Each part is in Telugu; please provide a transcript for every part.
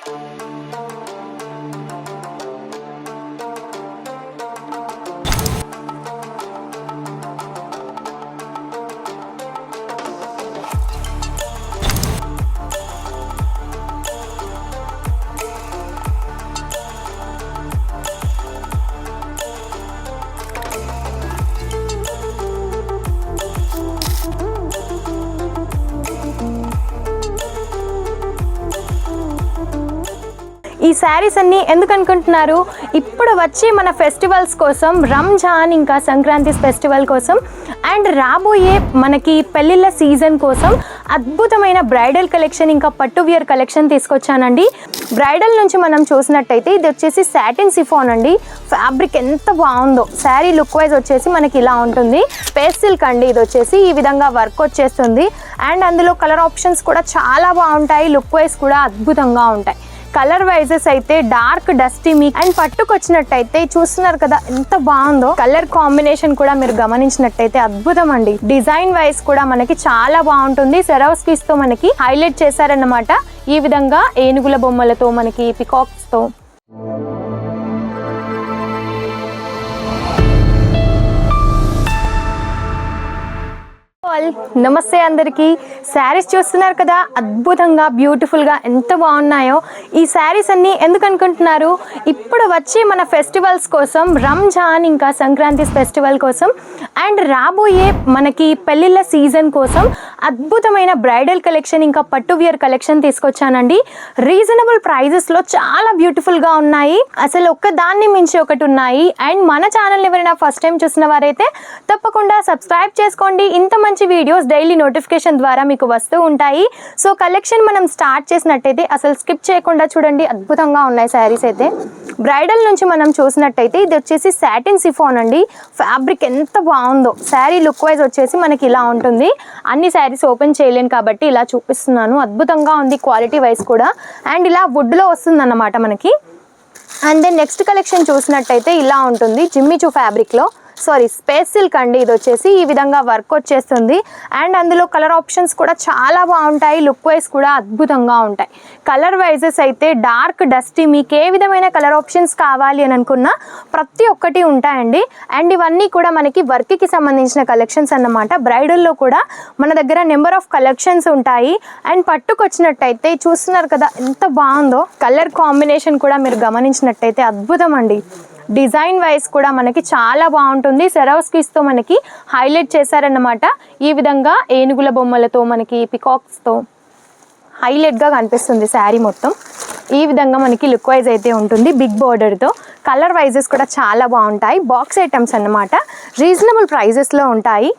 ఈ శారీస్ అన్ని ఎందుకు అనుకుంటున్నారు? ఇప్పుడు వచ్చి మన ఫెస్టివల్స్ కోసం, రంజాన్ ఇంకా సంక్రాంతి ఫెస్టివల్ కోసం అండ్ రాబోయే మనకి పెళ్ళిళ్ళ సీజన్ కోసం అద్భుతమైన బ్రైడల్ కలెక్షన్ ఇంకా పట్టు వేర్ కలెక్షన్ తీసుకొచ్చానండి. బ్రైడల్ నుంచి మనం చూసినట్టయితే ఇది వచ్చేసి సాటిన్ సిఫాన్ అండి. ఫ్యాబ్రిక్ ఎంత బాగుందో. శారీ లుక్ వైజ్ వచ్చేసి మనకి ఇలా ఉంటుంది. స్పేస్ సిల్క్ అండి. ఇది వచ్చేసి ఈ విధంగా వర్క్ వచ్చేస్తుంది అండ్ అందులో కలర్ ఆప్షన్స్ కూడా చాలా బాగుంటాయి. లుక్ వైజ్ కూడా అద్భుతంగా ఉంటాయి. కలర్ వైజెస్ అయితే డార్క్ డస్టీ మీకు అండ్ పట్టుకొచ్చినట్టయితే చూస్తున్నారు కదా ఎంత బాగుందో. కలర్ కాంబినేషన్ కూడా మీరు గమనించినట్టయితే అద్భుతం అండి. డిజైన్ వైజ్ కూడా మనకి చాలా బాగుంటుంది. సెరవస్కీస్ తో మనకి హైలైట్ చేశారన్నమాట. ఈ విధంగా ఏనుగుల బొమ్మలతో మనకి పికాక్స్ తో నమస్తే అందరికీ. శారీస్ చూస్తున్నారు కదా అద్భుతంగా బ్యూటిఫుల్గా ఎంత బాగున్నాయో. ఈ శారీస్ అన్ని ఎందుకు అనుకుంటున్నారు? ఇప్పుడు వచ్చి మన ఫెస్టివల్స్ కోసం, రంజాన్ ఇంకా సంక్రాంతి ఫెస్టివల్ కోసం అండ్ రాబోయే మనకి పెళ్ళిళ్ళ సీజన్ కోసం అద్భుతమైన బ్రైడల్ కలెక్షన్ ఇంకా పట్టు వేర్ కలెక్షన్ తీసుకొచ్చానండి. రీజనబుల్ ప్రైజెస్లో చాలా బ్యూటిఫుల్గా ఉన్నాయి. అసలు ఒక్కదాన్ని మించి ఒకటి ఉన్నాయి. అండ్ మన ఛానల్ ఎవరైనా ఫస్ట్ టైం చూసిన వారైతే తప్పకుండా సబ్స్క్రైబ్ చేసుకోండి. ఇంత మంచి వీడియోస్ డైలీ నోటిఫికేషన్ ద్వారా మీకు వస్తూ ఉంటాయి. సో కలెక్షన్ మనం స్టార్ట్ చేసినట్టయితే అసలు స్కిప్ చేయకుండా చూడండి. అద్భుతంగా ఉన్నాయి శారీస్ అయితే. బ్రైడల్ నుంచి మనం చూసినట్టయితే ఇది వచ్చేసి సాటిన్ సిఫాన్ అండి. ఫ్యాబ్రిక్ ఎంత బాగుందో. శారీ లుక్ వైజ్ వచ్చేసి మనకి ఇలా ఉంటుంది. అన్ని శారీస్ ఓపెన్ చేయలేను కాబట్టి ఇలా చూపిస్తున్నాను. అద్భుతంగా ఉంది క్వాలిటీ వైజ్ కూడా. అండ్ ఇలా వుడ్లో వస్తుంది అన్నమాట మనకి. అండ్ దెన్ నెక్స్ట్ కలెక్షన్ చూసినట్టయితే ఇలా ఉంటుంది. జిమ్మిచూ ఫ్యాబ్రిక్లో స్పేస్ సిల్క్ అండి. ఇది వచ్చేసి ఈ విధంగా వర్క్ వచ్చేస్తుంది అండ్ అందులో కలర్ ఆప్షన్స్ కూడా చాలా బాగుంటాయి. లుక్ వైజ్ కూడా అద్భుతంగా ఉంటాయి. కలర్ వైజెస్ అయితే డార్క్ డస్టీ మీకు ఏ విధమైన కలర్ ఆప్షన్స్ కావాలి అని అనుకున్నా ప్రతి ఒక్కటి ఉంటాయండి. అండ్ ఇవన్నీ కూడా మనకి వర్క్కి సంబంధించిన కలెక్షన్స్ అన్నమాట. బ్రైడల్లో కూడా మన దగ్గర నెంబర్ ఆఫ్ కలెక్షన్స్ ఉంటాయి. అండ్ పట్టుకొచ్చినట్టయితే చూస్తున్నారు కదా ఎంత బాగుందో. కలర్ కాంబినేషన్ కూడా మీరు గమనించినట్టయితే అద్భుతం అండి. డిజైన్ వైజ్ కూడా మనకి చాలా బాగుంటుంది. సెరవస్కీస్తో మనకి హైలైట్ చేశారన్నమాట. ఈ విధంగా ఏనుగుల బొమ్మలతో మనకి పికాక్స్తో హైలైట్గా కనిపిస్తుంది శారీ మొత్తం. ఈ విధంగా మనకి లుక్ వైజ్ అయితే ఉంటుంది. బిగ్ బార్డర్తో కలర్ వైజెస్ కూడా చాలా బాగుంటాయి. బాక్స్ ఐటమ్స్ అన్నమాట. రీజనబుల్ ప్రైజెస్లో ఉంటాయి.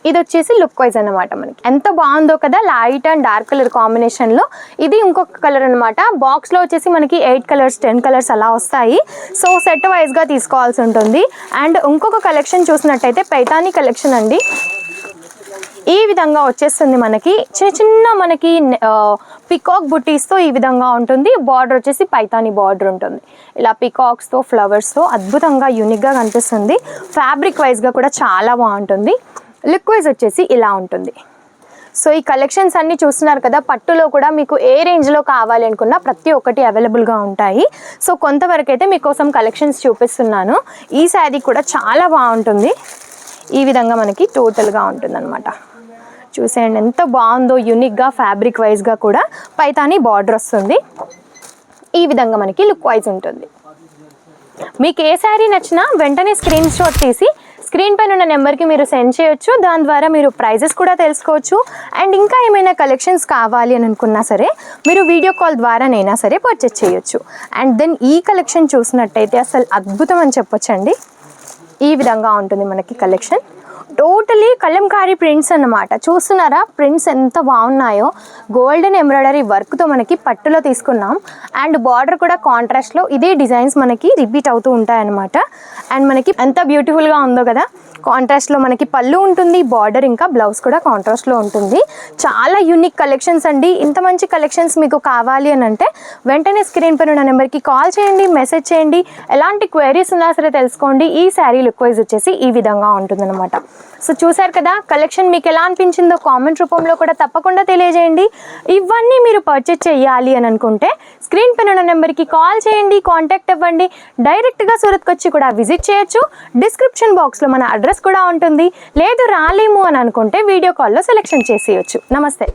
ఇది వచ్చేసి లుక్ వైజ్ అనమాట. మనకి ఎంత బాగుందో కదా. లైట్ అండ్ డార్క్ కలర్ కాంబినేషన్లో. ఇది ఇంకొక కలర్ అనమాట. బాక్స్లో వచ్చేసి మనకి 8 కలర్స్ 10 కలర్స్ అలా వస్తాయి. సో సెట్ వైజ్గా తీసుకోవాల్సి ఉంటుంది. అండ్ ఇంకొక కలెక్షన్ చూసినట్టయితే పైతానీ కలెక్షన్ అండి. ఈ విధంగా వచ్చేస్తుంది మనకి. చిన్న చిన్న మనకి పికాక్ బుటీస్తో ఈ విధంగా ఉంటుంది. బార్డర్ వచ్చేసి పైతానీ బార్డర్ ఉంటుంది. ఇలా పికాక్స్తో ఫ్లవర్స్తో అద్భుతంగా యూనిక్గా కనిపిస్తుంది. ఫ్యాబ్రిక్ వైజ్గా కూడా చాలా బాగుంటుంది. లుక్ వైజ్ వచ్చేసి ఇలా ఉంటుంది. సో ఈ కలెక్షన్స్ అన్నీ చూస్తున్నారు కదా. పట్టులో కూడా మీకు ఏ రేంజ్లో కావాలి అనుకున్నా ప్రతి ఒక్కటి అవైలబుల్గా ఉంటాయి. సో కొంతవరకు అయితే మీకోసం కలెక్షన్స్ చూపిస్తున్నాను. ఈ శారీ కూడా చాలా బాగుంటుంది. ఈ విధంగా మనకి టోటల్గా ఉంటుంది అనమాట. చూసేయండి ఎంత బాగుందో. యూనిక్గా ఫ్యాబ్రిక్ వైజ్గా కూడా పైతానీ బార్డర్ వస్తుంది. ఈ విధంగా మనకి లుక్ వైజ్ ఉంటుంది. మీకు ఏ శారీ నచ్చినా వెంటనే స్క్రీన్ షాట్ తీసి స్క్రీన్ పైన ఉన్న నెంబర్కి మీరు సెండ్ చేయొచ్చు. దాని ద్వారా మీరు ప్రైజెస్ కూడా తెలుసుకోవచ్చు. అండ్ ఇంకా ఏమైనా కలెక్షన్స్ కావాలి అని అనుకున్నా సరే మీరు వీడియో కాల్ ద్వారానైనా సరే పర్చేస్ చేయొచ్చు. అండ్ దెన్ ఈ కలెక్షన్ చూసినట్టయితే అసలు అద్భుతం అని చెప్పొచ్చండి. ఈ విధంగా ఉంటుంది మనకి కలెక్షన్. టోటలీ కలంకారీ ప్రింట్స్ అన్నమాట. చూస్తున్నారా ప్రింట్స్ ఎంత బాగున్నాయో. గోల్డెన్ ఎంబ్రాయిడరీ వర్క్తో మనకి పట్టులో తీసుకున్నాం. అండ్ బార్డర్ కూడా కాంట్రాస్ట్లో ఇదే డిజైన్స్ మనకి రిపీట్ అవుతూ ఉంటాయన్నమాట. అండ్ మనకి ఎంత బ్యూటిఫుల్గా ఉందో కదా. కాంట్రాస్ట్లో మనకి పళ్ళు ఉంటుంది. బార్డర్ ఇంకా బ్లౌజ్ కూడా కాంట్రాస్ట్లో ఉంటుంది. చాలా యూనిక్ కలెక్షన్స్ అండి. ఇంత మంచి కలెక్షన్స్ మీకు కావాలి అని అంటే వెంటనే స్క్రీన్ పైన ఉన్న నెంబర్కి కాల్ చేయండి, మెసేజ్ చేయండి. ఎలాంటి క్వైరీస్ ఉన్నా సరే తెలుసుకోండి. ఈ శారీ లుక్ వైజ్ వచ్చేసి ఈ విధంగా ఉంటుందన్నమాట. సో చూసారు కదా, కలెక్షన్ మీకు ఎలా అనిపించిందో కామెంట్ రూపంలో కూడా తప్పకుండా తెలియజేయండి. ఇవన్నీ మీరు పర్చేజ్ చేయాలి అని అనుకుంటే స్క్రీన్ పైన ఉన్న నెంబర్కి కాల్ చేయండి, కాంటాక్ట్ అవ్వండి. డైరెక్ట్గా సూరత్కి వచ్చి కూడా విజిట్ చేయొచ్చు. డిస్క్రిప్షన్ బాక్స్లో మన అడ్రస్ కూడా ఉంటుంది. లేదు రాలేము అని అనుకుంటే వీడియో కాల్లో సెలెక్షన్ చేసేయచ్చు. నమస్తే.